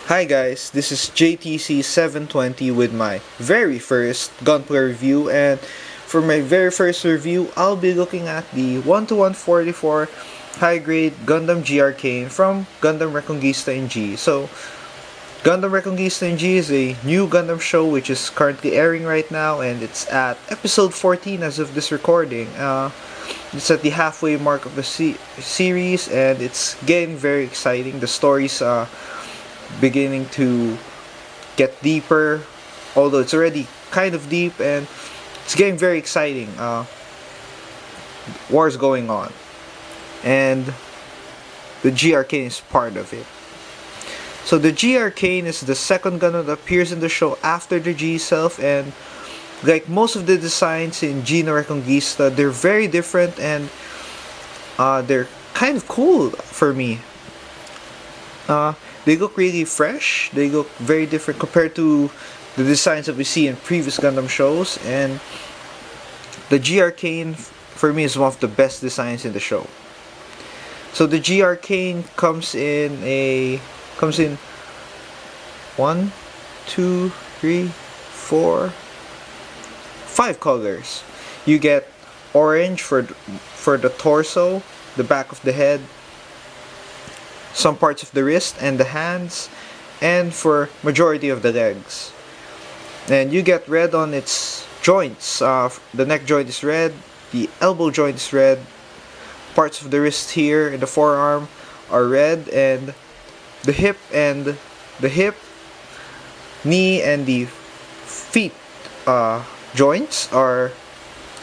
Hi guys, this is JTC720 with my very first Gunpla review, and for my very first review, I'll be looking at the 1-to-144 high grade Gundam G-Arcane from Gundam Reconquista in G. So, Gundam Reconquista in G is a new Gundam show which is currently airing right now, and it's at episode 14 as of this recording. It's at the halfway mark of the series, and it's getting very exciting. The story's beginning to get deeper, although it's already kind of deep, and it's getting very exciting. War's going on, and the G-Arcane is part of it. So the G-Arcane is the second Gundam that appears in the show after the G self, and like most of the designs in G Reconquista, they're very different, and they're kind of cool for me. They look really fresh. They look very different compared to the designs that we see in previous Gundam shows, and the G-Arcane for me is one of the best designs in the show. So the G-Arcane comes in 1, 2, 3, 4, 5 colors. You get orange for the torso, the back of the head, some parts of the wrist and the hands, and for majority of the legs. And you get red on its joints. The neck joint is red, the elbow joint is red, parts of the wrist here and the forearm are red, and the hip, knee, and the feet joints are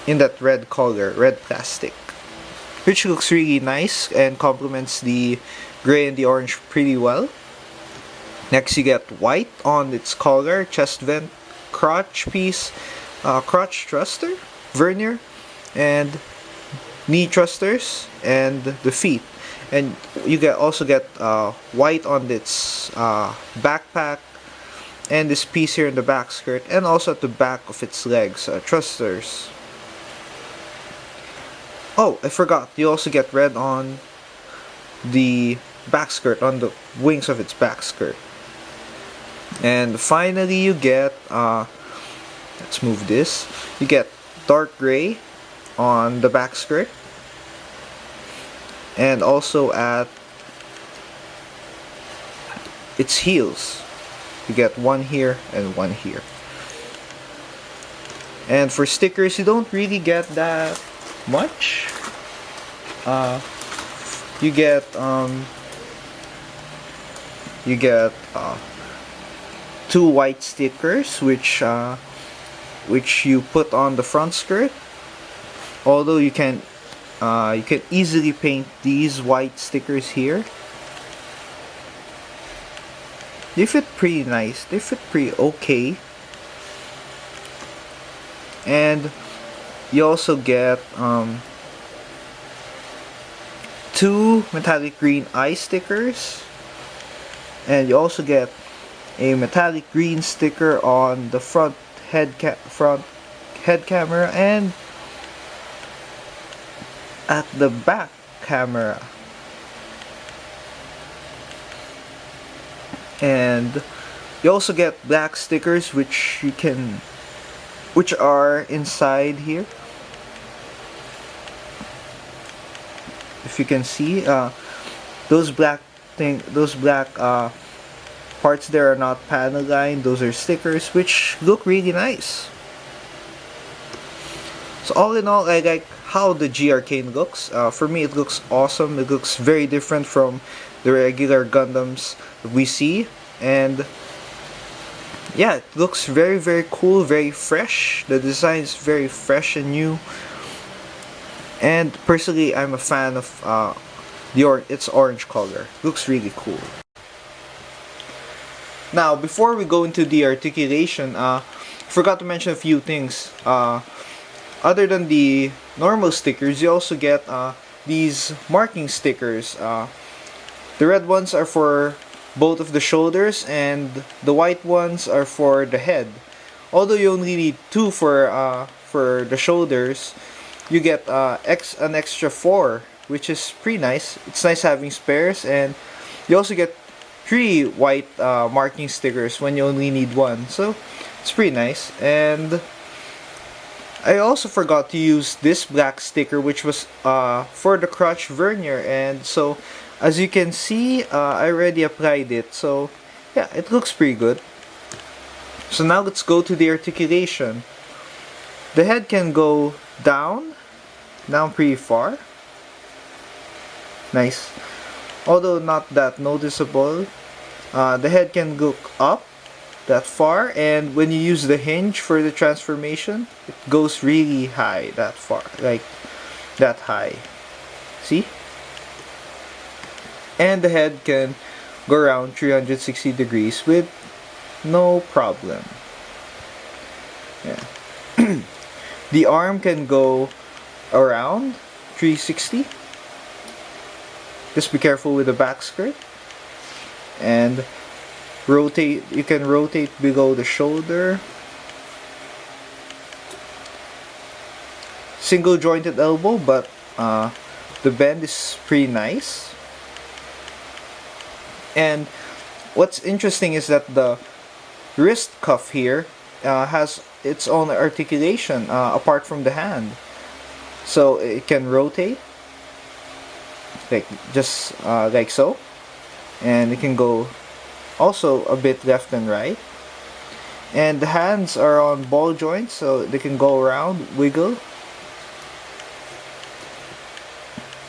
in that red color, red plastic, which looks really nice and complements the gray and the orange pretty well. Next, you get white on its collar, chest vent, crotch piece, crotch thruster, vernier, and knee thrusters, and the feet. And you also get white on its backpack, and this piece here in the back skirt, and also at the back of its legs, thrusters. Oh, I forgot, you also get red on the back skirt, on the wings of its back skirt. And finally you get, let's move this, you get dark gray on the back skirt, and also at its heels. You get one here and one here. And for stickers, you don't really get that much. You get two white stickers, which you put on the front skirt. Although you can easily paint these white stickers here. They fit pretty nice. They fit pretty okay. And you also get two metallic green eye stickers, and you also get a metallic green sticker on the front head camera and at the back camera. And you also get black stickers which are inside here. If you can see, those black parts there are not panel lined. Those are stickers which look really nice. So all in all, I like how the G-Arcane looks. For me, it looks awesome. It looks very different from the regular Gundams that we see, and yeah, it looks very, very cool, very fresh. The design is very fresh and new, and personally, I'm a fan of its orange color. Looks really cool. Now, before we go into the articulation, forgot to mention a few things. Other than the normal stickers, you also get these marking stickers. The red ones are for both of the shoulders, and the white ones are for the head. Although you only need two for the shoulders, you get an extra 4, which is pretty nice. It's nice having spares, and you also get 3 white marking stickers when you only need one. So it's pretty nice. And I also forgot to use this black sticker, which was for the crotch vernier, and so as you can see, I already applied it. So yeah, it looks pretty good. So now let's go to the articulation. The head can go down pretty far. Nice. Although not that noticeable. The head can go up that far, and when you use the hinge for the transformation, it goes really high, that far, like that high. See? And the head can go around 360 degrees with no problem. Yeah. The arm can go around 360. Just be careful with the back skirt. And rotate, you can rotate below the shoulder. Single jointed elbow, but the bend is pretty nice. And what's interesting is that the wrist cuff here has its own articulation apart from the hand. So it can rotate like just like so, and it can go also a bit left and right. And the hands are on ball joints, so they can go around, wiggle.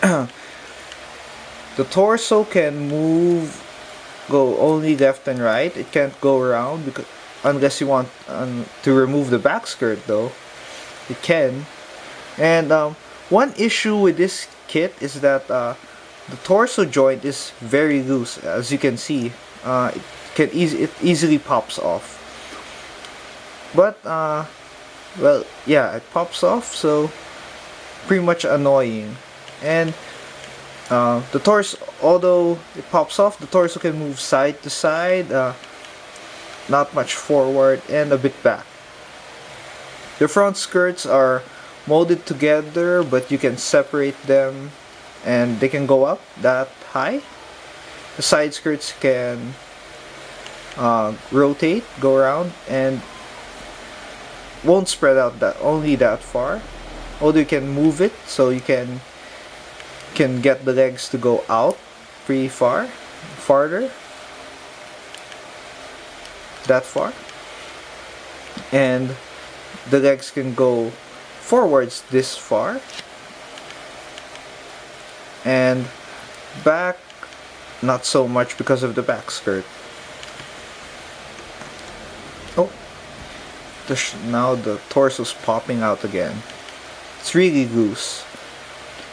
The torso can move, go only left and right. It can't go around because unless you want to remove the back skirt, though it can. And one issue with this kit is that the torso joint is very loose, as you can see. It easily pops off. But well, yeah, it pops off, so pretty much annoying. And the torso, although it pops off, the torso can move side to side, not much forward, and a bit back. The front skirts are molded together, but you can separate them and they can go up that high. The side skirts can rotate, go around, and won't spread out only that far. Although you can move it, so you can get the legs to go out pretty farther, that far, and the legs can go forwards this far, and back not so much because of the back skirt. Oh, now the torso's popping out again. It's really loose.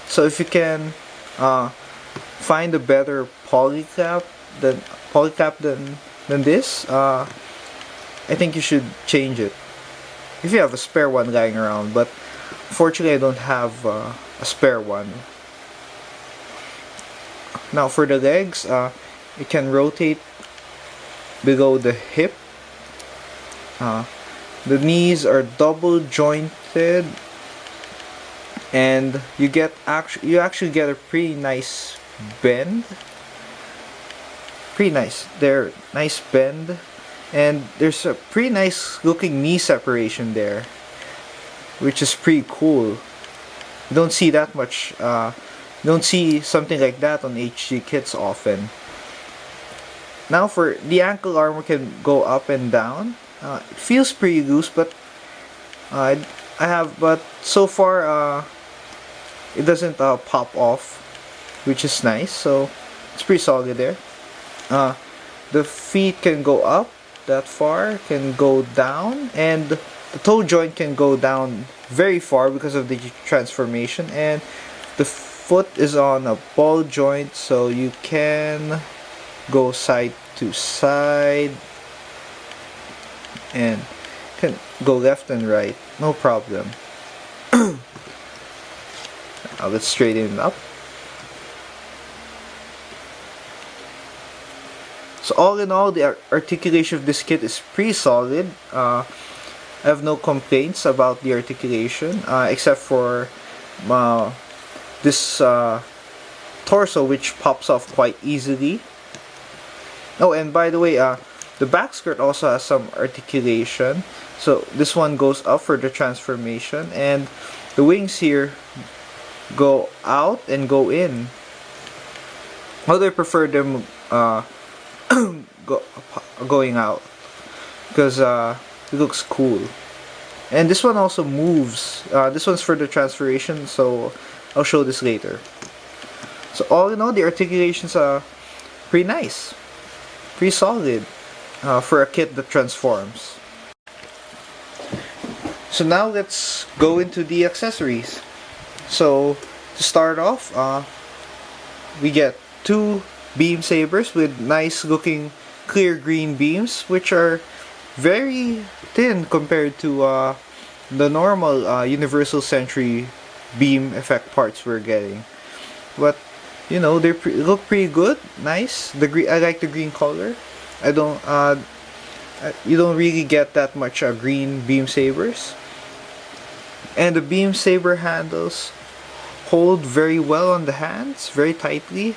So if you can find a better polycap than this, I think you should change it. If you have a spare one lying around, but fortunately I don't have a spare one. Now for the legs, it can rotate below the hip. The knees are double jointed, and you actually get a pretty nice bend. Pretty nice. They're nice bend, and there's a pretty nice looking knee separation there, which is pretty cool. You don't see that much. Don't see something like that on HG kits often. Now for the ankle armor can go up and down. It feels pretty loose, but but so far it doesn't pop off, which is nice. So it's pretty solid there. The feet can go up that far, can go down, and the toe joint can go down very far because of the transformation, and the foot is on a ball joint, so you can go side to side and can go left and right, no problem. Now let's straighten it up. So all in all, the articulation of this kit is pretty solid. I have no complaints about the articulation, except for this torso, which pops off quite easily. Oh, and by the way, the back skirt also has some articulation. So this one goes up for the transformation, and the wings here go out and go in. Although I prefer them go, going out, because it looks cool. And this one also moves. This one's for the transformation, so I'll show this later. So all in all, the articulations are pretty nice, pretty solid for a kit that transforms. So now let's go into the accessories. So to start off, we get two beam sabers with nice looking clear green beams, which are very thin compared to the normal Universal Century beam effect parts we're getting. But you know, they look pretty good, nice. I like the green color. I don't you don't really get that much green beam sabers. And the beam saber handles hold very well on the hands, very tightly.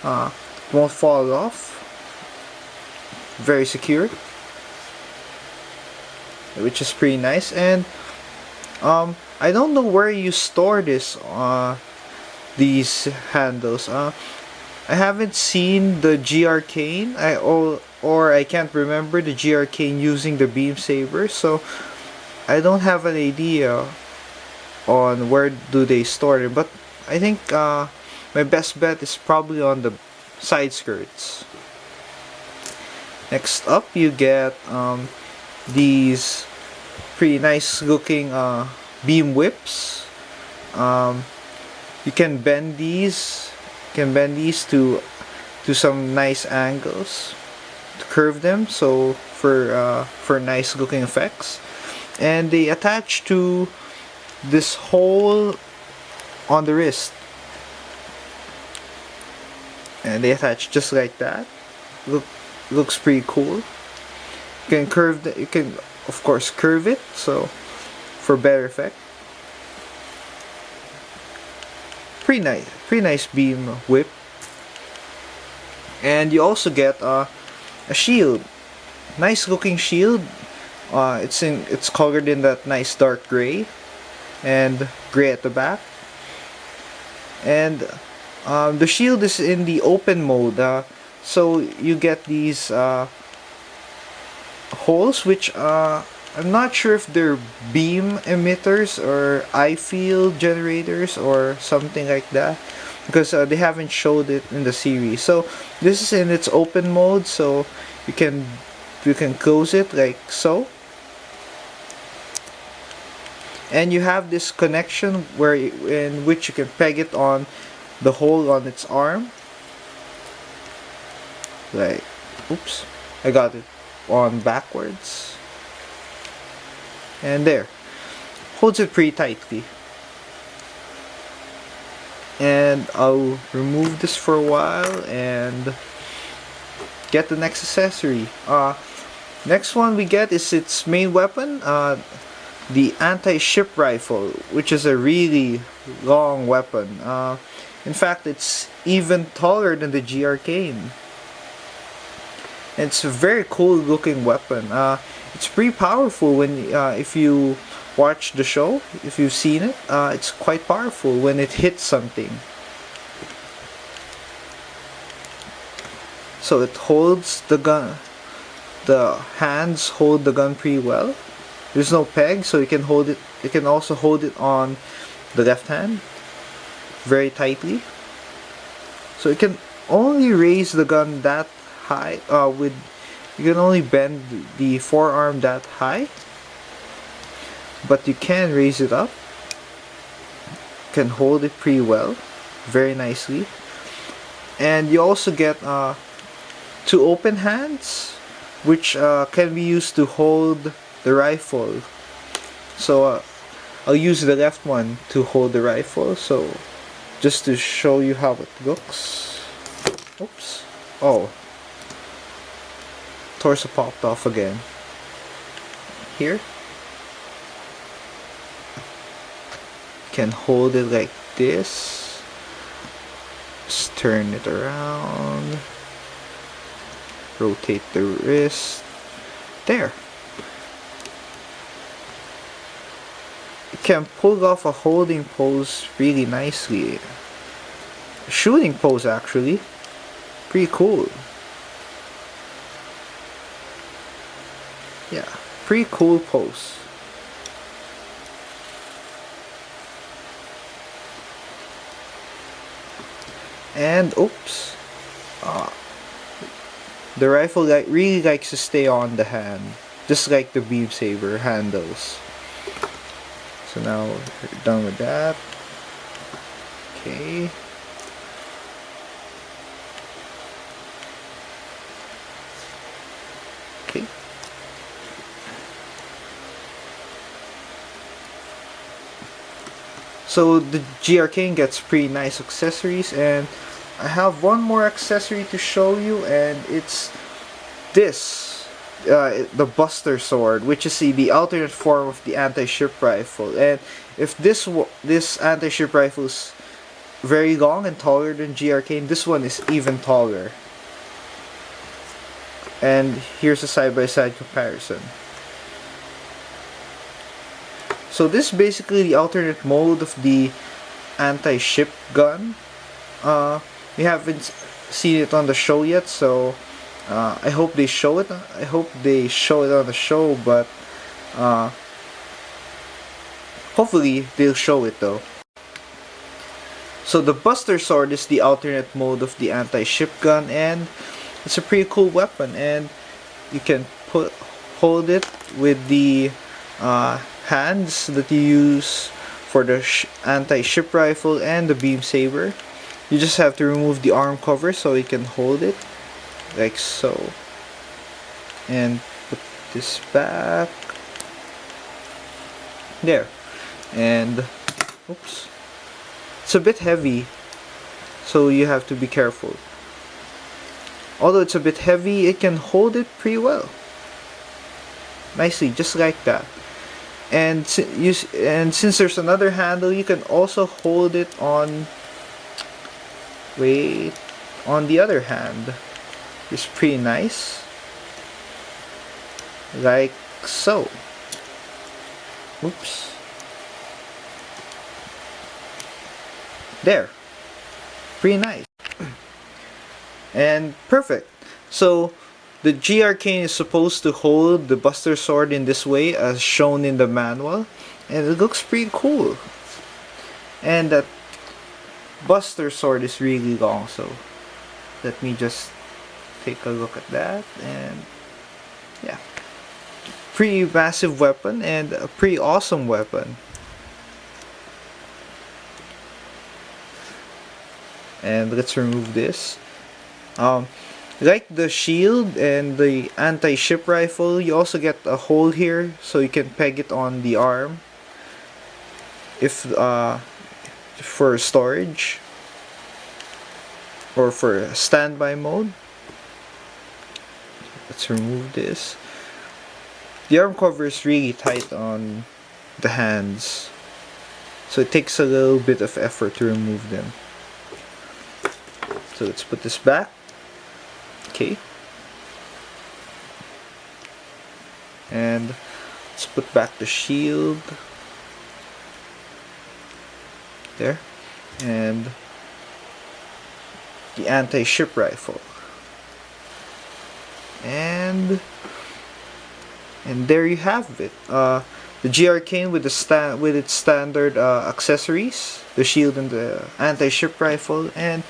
Won't fall off. Very secure, which is pretty nice. And I don't know where you store these handles. I haven't seen the G-Arcane, or I can't remember the G-Arcane using the beam saber, so I don't have an idea on where do they store it. But I think my best bet is probably on the side skirts. Next up, you get these pretty nice looking beam whips. You can bend these. To some nice angles to curve them. So for nice looking effects, and they attach to this hole on the wrist, and they attach just like that. Looks pretty cool. You can you can of course curve it, so for better effect. Pretty nice beam whip. And you also get a shield, nice looking shield. It's colored in that nice dark gray and gray at the back. And the shield is in the open mode, so you get these holes, which I'm not sure if they're beam emitters or eye field generators or something like that, because they haven't showed it in the series. So this is in its open mode, so you can close it like so, and you have this connection in which you can peg it on the hole on its arm. Like, oops, I got it on backwards, and there, holds it pretty tightly. And I'll remove this for a while and get the next accessory. Next one we get is its main weapon, the anti-ship rifle, which is a really long weapon. In fact, it's even taller than the G-Arcane. It's a very cool looking weapon. It's pretty powerful when if you watch the show, if you've seen it. It's quite powerful when it hits something. So it holds the gun. The hands hold the gun pretty well. There's no peg, so you can hold it. You can also hold it on the left hand very tightly. So you can only raise the gun that high. You can only bend the forearm that high, but you can raise it up. You can hold it pretty well, very nicely. And you also get two open hands, which can be used to hold the rifle. So I'll use the left one to hold the rifle, so just to show you how it looks. Oops. Oh, torso popped off again. Here, can hold it like this. Just turn it around. rotate the wrist. There. You can pull off a holding pose really nicely. Shooting pose actually. Pretty cool. Yeah, pretty cool pose. And oops. The rifle really likes to stay on the hand, just like the beam saber handles. So now we're done with that. Okay. Okay. So the G-Arcane gets pretty nice accessories, and I have one more accessory to show you, and it's this, the Buster Sword, which is the alternate form of the anti-ship rifle. And if this anti-ship rifle is very long and taller than G-Arcane, this one is even taller. And here's a side-by-side comparison. So this is basically the alternate mode of the anti-ship gun. We haven't seen it on the show yet, so I hope they show it. I hope they show it on the show, but hopefully they'll show it though. So the Buster Sword is the alternate mode of the anti-ship gun, and it's a pretty cool weapon, and you can hold it with the hands that you use for the anti-ship rifle and the beam saber. You just have to remove the arm cover so you can hold it like so, and put this back there. And oops, it's a bit heavy, so you have to be careful. Although it's a bit heavy, it can hold it pretty well, nicely, just like that. And since there's another handle, you can also hold it on the other hand. It's pretty nice, like so. Oops. There. Pretty nice. And perfect. So the G-Arcane is supposed to hold the Buster Sword in this way as shown in the manual, and it looks pretty cool. And that Buster Sword is really long, so let me just take a look at that. And yeah, pretty massive weapon and a pretty awesome weapon. And let's remove this. Like the shield and the anti-ship rifle, you also get a hole here so you can peg it on the arm if for storage or for standby mode. Let's remove this. The arm cover is really tight on the hands, so it takes a little bit of effort to remove them. So let's put this back. Okay. And let's put back the shield. There. And the anti-ship rifle. And there you have it. The G-Arcane with its standard accessories, the shield and the anti-ship rifle, and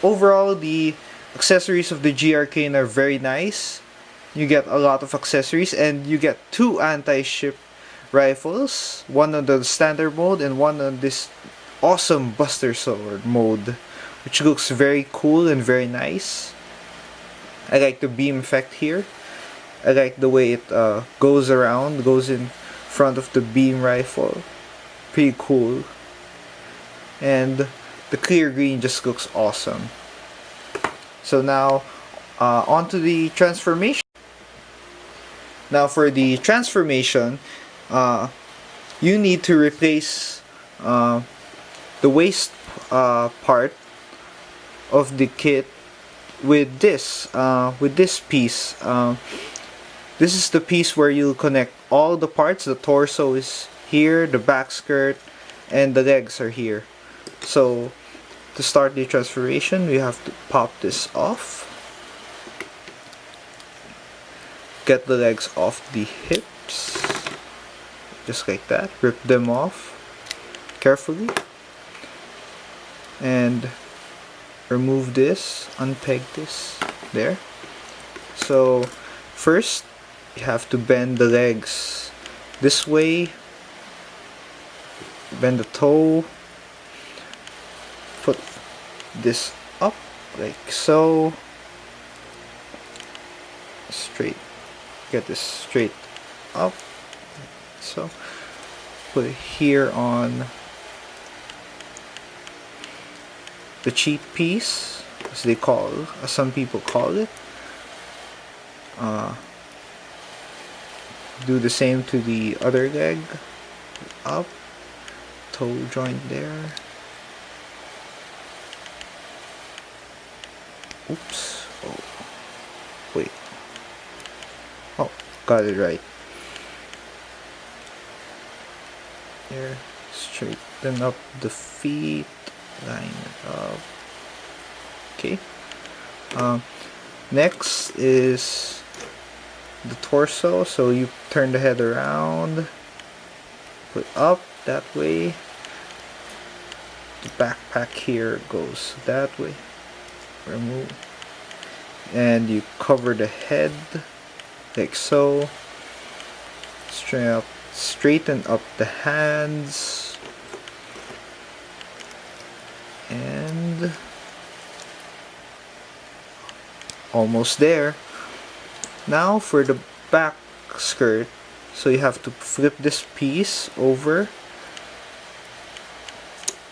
overall the accessories of the G-Arcane are very nice. You get a lot of accessories, and you get 2 anti-ship rifles, one on the standard mode and one on this awesome Buster Sword mode, which looks very cool and very nice. I like the beam effect here. I like the way it goes in front of the beam rifle. Pretty cool. And the clear green just looks awesome. So now onto the transformation. Now for the transformation, you need to replace the waist part of the kit with this piece. This is the piece where you'll connect all the parts. The torso is here, the back skirt, and the legs are here. So to start the transformation, we have to pop this off. Get the legs off the hips, just like that. Rip them off carefully, and remove this, unpeg this there. So first you have to bend the legs this way, bend the toe, put this up like so, straight, get this straight up, so put it here on the cheat piece, as some people call it. Do the same to the other leg, up, toe joint there. Oops. Oh, wait. Oh, got it right. There, straighten up the feet, line it up. Okay. Next is the torso. So you turn the head around, put up that way. The backpack here goes that way. Remove, and you cover the head like so. Straighten up the hands, and almost there. Now for the back skirt, so you have to flip this piece over,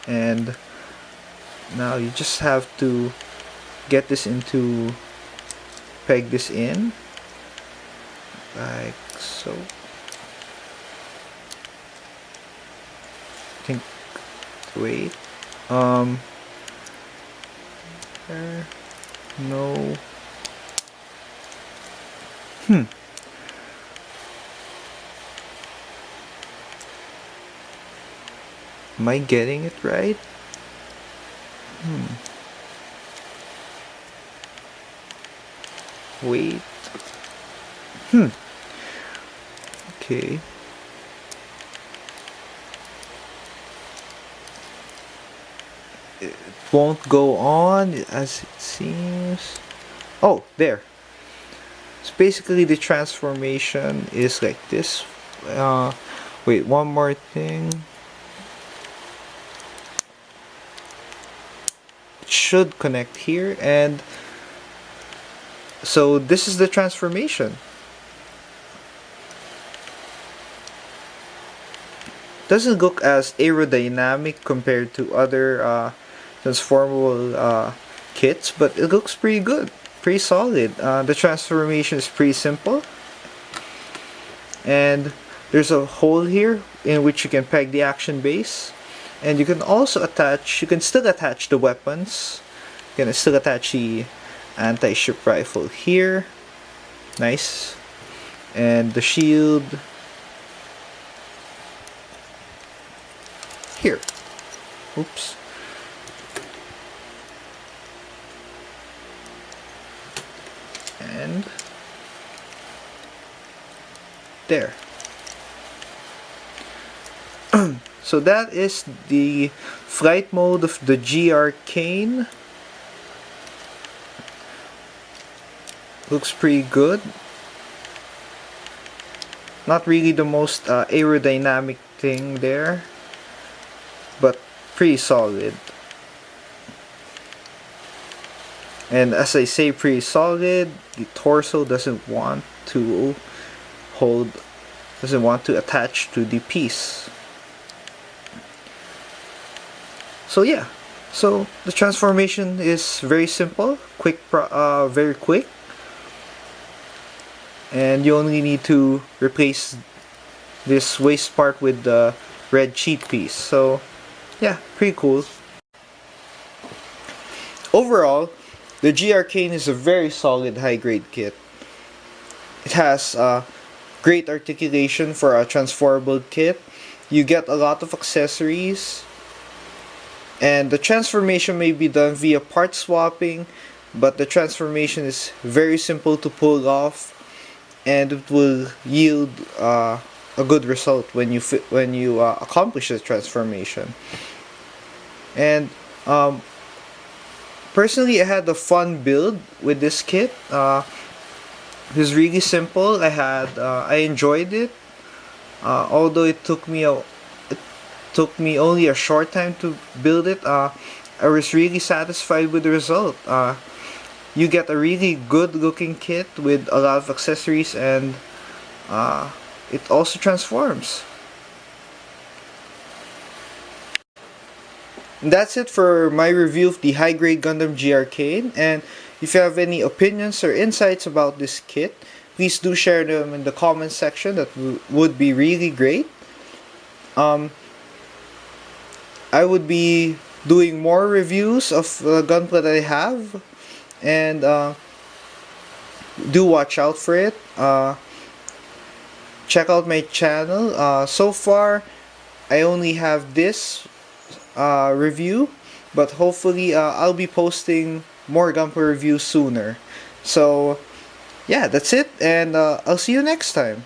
and now you just have to get this into, peg this in like so. Wait, there, no, am I getting it right? Wait, okay. It won't go on as it seems. Oh, there. So basically the transformation is like this. Wait, one more thing. It should connect here, and so this is the transformation. Doesn't look as aerodynamic compared to other transformable kits, but it looks pretty good, pretty solid. The transformation is pretty simple, and there's a hole here in which you can peg the action base, and you can also attach, you can still attach the weapons. You can still attach the anti-ship rifle here, nice, and the shield here. Oops. And there. So that is the flight mode of the G-Arcane. Looks pretty good. Not really the most aerodynamic thing there, but pretty solid. And as I say, pretty solid. The torso doesn't want to attach to the piece. So yeah, so the transformation is very simple, very quick, and you only need to replace this waist part with the red cheat piece. So yeah, pretty cool. Overall, The G-Arcane is a very solid high-grade kit. It has great articulation for a transferable kit. You get a lot of accessories, and the transformation may be done via part swapping, but the transformation is very simple to pull off, and it will yield a good result when you accomplish the transformation. And personally, I had a fun build with this kit. It was really simple. I enjoyed it. Although it took me only a short time to build it. I was really satisfied with the result. You get a really good looking kit with a lot of accessories, and it also transforms. And that's it for my review of the high grade Gundam G-Arcane. And if you have any opinions or insights about this kit, please do share them in the comment section. That would be really great. I would be doing more reviews of Gunpla that I have, and do watch out for it. Check out my channel. So far, I only have this review, but hopefully I'll be posting more Gunpla reviews sooner. So yeah, that's it, and I'll see you next time.